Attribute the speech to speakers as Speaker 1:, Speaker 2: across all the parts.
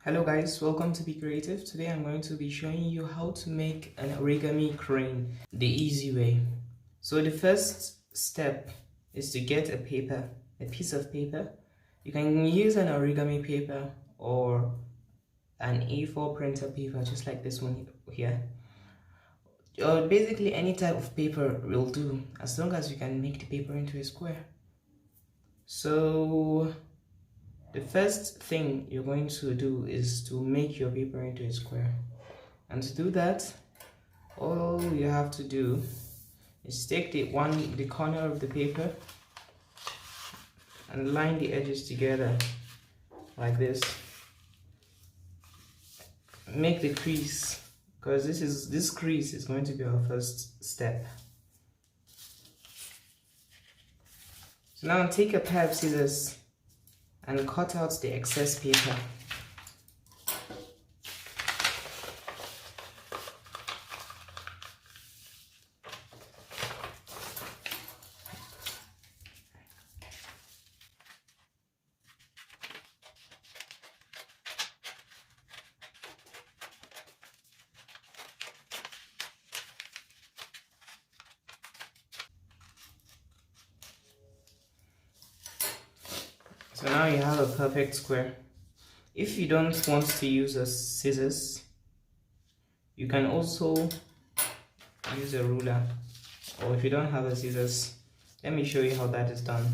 Speaker 1: Hello guys, welcome to Be Creative. Today I'm going to be showing you how to make an origami crane the easy way. So the first step is to get a piece of paper. You can use an origami paper or an A4 printer paper, just like this one here. Or basically any type of paper will do, as long as you can make the paper into a square. So the first thing you're going to do is to make your paper into a square. And to do that, all you have to do is take the corner of the paper and line the edges together like this. Make the crease, because this crease is going to be our first step. So now take a pair of scissors and cut out the excess paper. So now you have a perfect square. If you don't want to use a scissors, you can also use a ruler, or if you don't have a scissors, let me show you how that is done.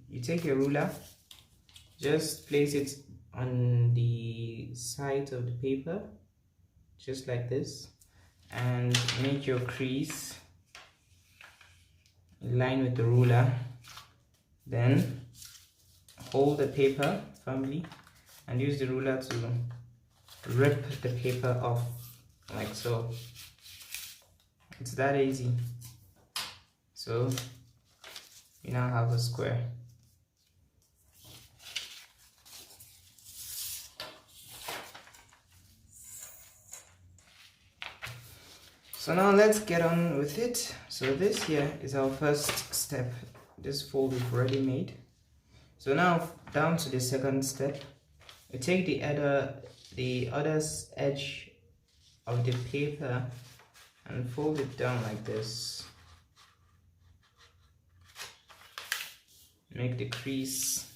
Speaker 1: You take your ruler, just place it on the side of the paper, just like this, and make your crease in line with the ruler. Then hold the paper firmly and use the ruler to rip the paper off, like so. It's that easy. So you now have a square. So now let's get on with it. So this here is our first step. This fold we've already made. So now down to the second step. We take the other edge of the paper and fold it down like this. Make the crease.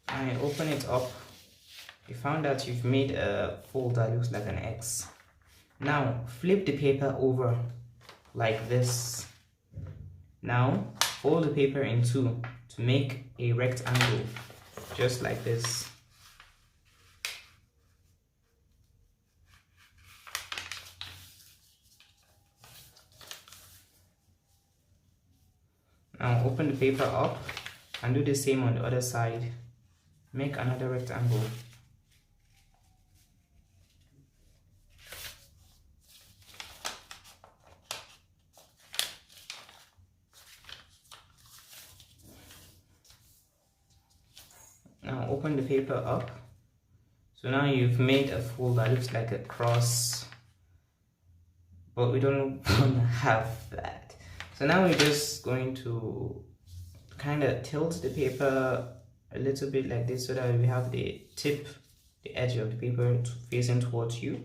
Speaker 1: And open it up. You found out you've made a fold that looks like an X. Now flip the paper over like this. Now fold the paper in two to make a rectangle, just like this. Now open the paper up and do the same on the other side. Make another rectangle. Now open the paper up. So now you've made a fold that looks like a cross, but we don't want to have that. So now we're just going to kind of tilt the paper a little bit like this, so that we have the edge of the paper facing towards you,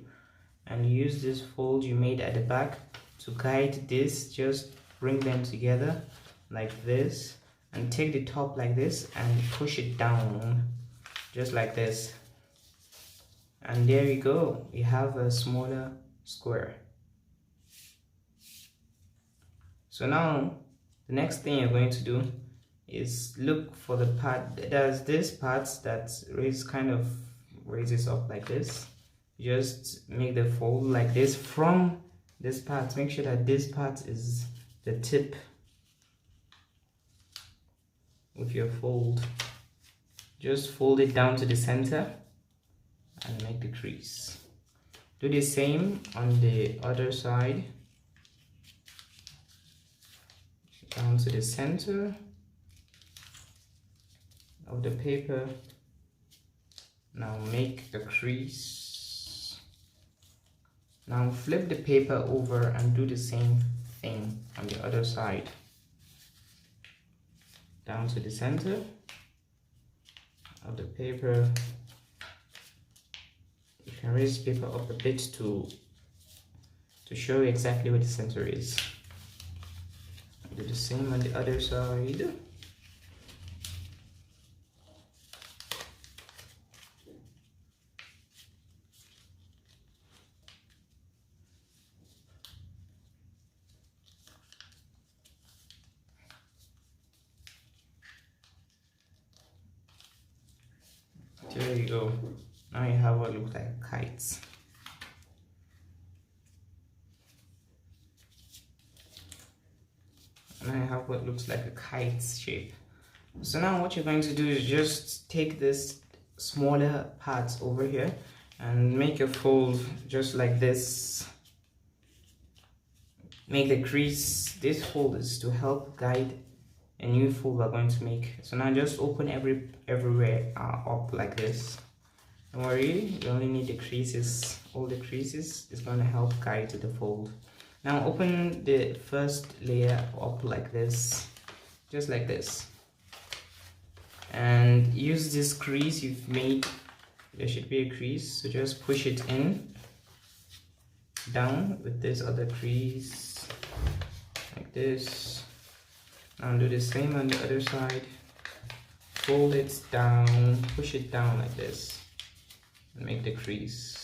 Speaker 1: and use this fold you made at the back to guide this. Just bring them together like this, and take the top like this and push it down just like this, and there we go. We have a smaller square. So now the next thing you're going to do is look for the part. There's this part that raises up like this. Just make the fold like this from this part. Make sure that this part is the tip with your fold. Just fold it down to the center and make the crease. Do the same on the other side. Down to the center of the paper. Now make the crease Now flip the paper over and do the same thing on the other side. Down to the center of the paper. You can raise the paper up a bit to show you exactly where the center is. Do the same on the other side. There you go. Now you have what looks like kites. Now you have what looks like a kite shape. So now what you're going to do is just take this smaller parts over here and make a fold just like this. Make the crease. This fold is to help guide a new fold we're going to make. So now just open everywhere up like this. Don't worry, you only need the creases. All the creases is going to help guide the fold. Now open the first layer up like this, just like this, and use this crease you've made. There should be a crease, so just push it in, down with this other crease, like this. Now do the same on the other side. Fold it down, push it down like this, and make the crease.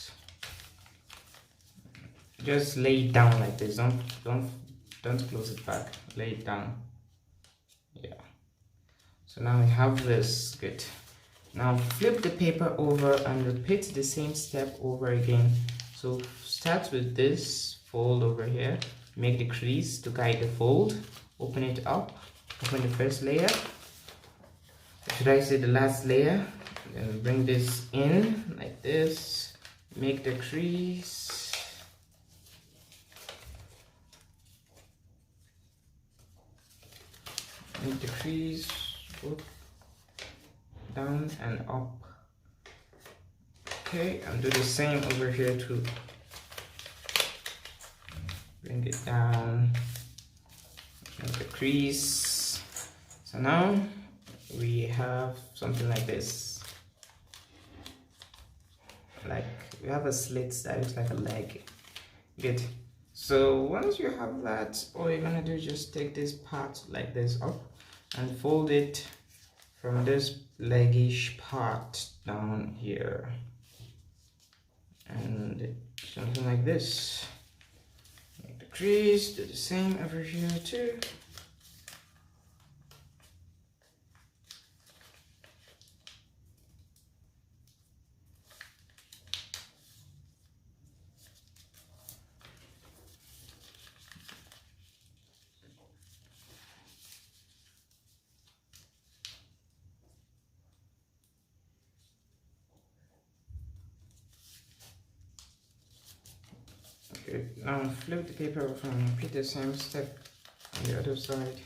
Speaker 1: Just lay it down like this. Don't close it back. Lay it down. Yeah. So now we have this. Good. Now flip the paper over and repeat the same step over again. So start with this, fold over here, make the crease to guide the fold, open it up, open the first layer, should I say the last layer, then bring this in like this, make the crease, up, down and up. Okay, and do the same over here too. Bring it down, make the crease. So now we have something like this. Like we have a slit that looks like a leg. Good. So once you have that, all you're gonna do is just take this part like this up and fold it from this leggish part down here. And something like this. Make the crease, do the same over here too. Good. Now flip the paper over and repeat the same step on the other side.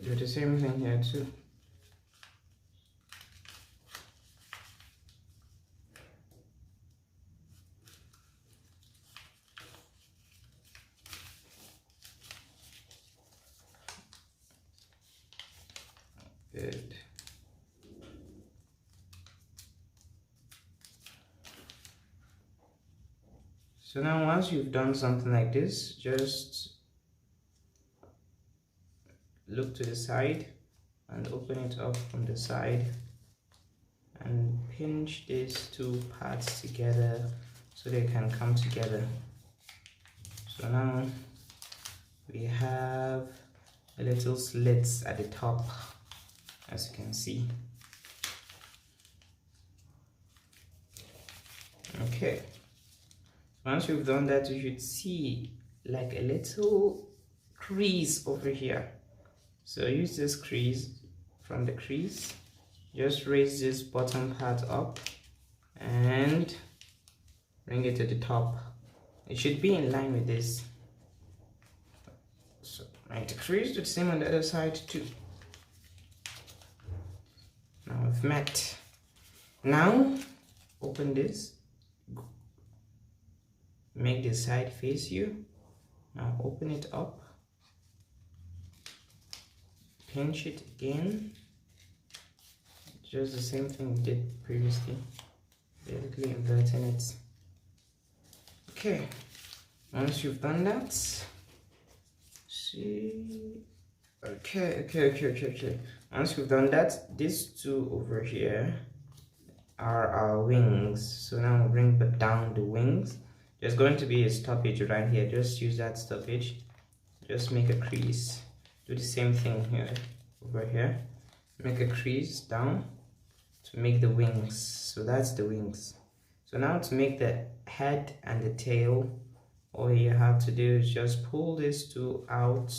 Speaker 1: Do the same thing here too. Good. So now once you've done something like this, just look to the side and open it up from the side and pinch these two parts together so they can come together. So now we have a little slits at the top, as you can see. Okay, once you've done that, you should see like a little crease over here. So use this crease. From the crease, just raise this bottom part up and bring it to the top. It should be in line with this. So make the crease, do the same on the other side too. Now we've met. Now open this, make the side face you. Now open it up, pinch it again, just the same thing we did previously, basically inverting it. Okay, once you've done that, see, okay. Once you've done that, these two over here are our wings. So now we'll bring down the wings. There's going to be a stoppage right here. Just use that stoppage. Just make a crease. Do the same thing here, over here. Make a crease down to make the wings. So that's the wings. So now to make the head and the tail, all you have to do is just pull these two out.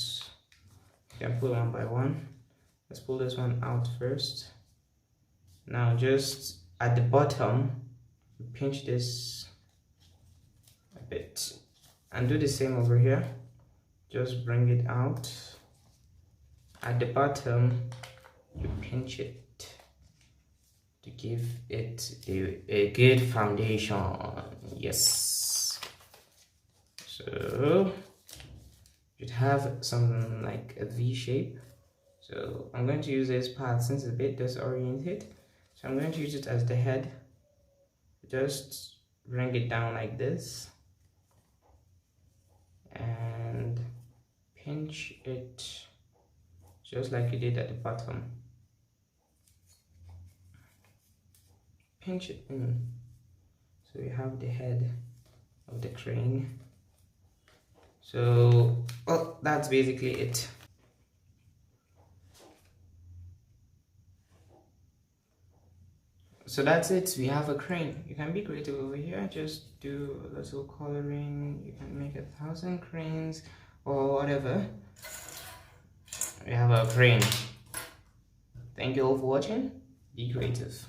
Speaker 1: You can pull one by one. Let's pull this one out first. Now just at the bottom, pinch this a bit and do the same over here. Just bring it out. At the bottom, you pinch it to give it a good foundation. Yes. So you'd have some like a V shape. So I'm going to use this part since it's a bit disoriented. So I'm going to use it as the head. Just bring it down like this and pinch it just like you did at the bottom. Pinch it in. So you have the head of the crane. So, well, that's basically it. So that's it, we have a crane. You can be creative over here, just do a little coloring. You can make 1,000 cranes or whatever. We have a crane. Thank you all for watching. Be creative.